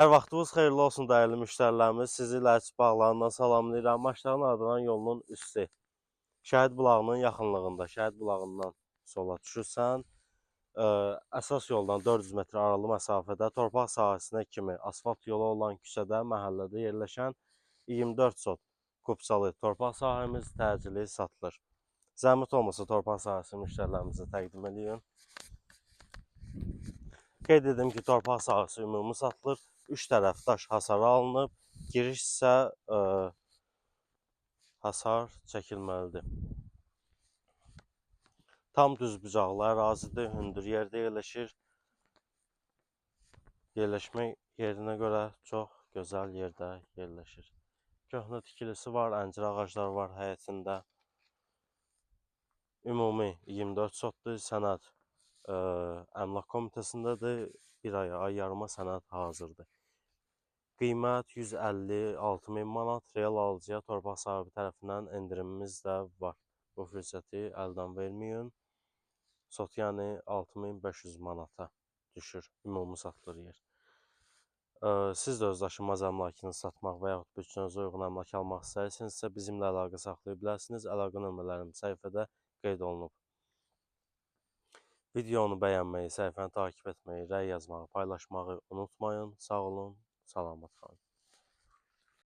Hər vaxtınız xeyirli olsun dəyərli müştərilərimiz. Sizi Lərçi bağlarından salamlayıram. Maçların ardından yolunun üstü. Şəhid bulağının yaxınlığında. Şəhid bulağından sola düşürsən. Əsas yoldan 400 metr aralı məsafədə torpaq sahəsinə kimi asfalt yolu olan küçədə, məhəllədə yerləşən 24 sot kupsalı torpaq sahəmiz təcili satılır. Zəhmət olmasa torpaq sahəsini müştərilərimizə təqdim edin. Qeyd edim ki, torpaq sahəsi ümumi satılır. 3 tərəf daş hasarı alınıb. Giriş isə hasar çəkilməlidir. Tam düzbucaqlı ərazidir, hündür yerdə yerləşir. Yerləşmə yerinə görə çox gözəl yerdə yerləşir. Köhnə tikilisi var, əncir ağacları var həyətində. Ümumi 24 sotdur, sənəd əmlak komitəsindədir. Bir ay yarıma sənəd hazırdır. Qiymət 156 min manat, real alıcıya torpaq sahibi tərəfindən endirimimiz də var. Bu fürsəti əldən verməyin. Sot yəni 6500 manata düşür, ümumi satılır yer. Siz də öz daşınmaz əmlakını satmaq və yaxud bütçənizə uyğun əmlak almaq istəyirsinizsə, bizimlə əlaqə saxlaya bilərsiniz. Əlaqə nömrələrim səhifədə qeyd olunub. Videonu bəyənməyi, səhifəni takip etməyi, rəy yazmağı, paylaşmağı unutmayın. Sağ olun, salamat qalın.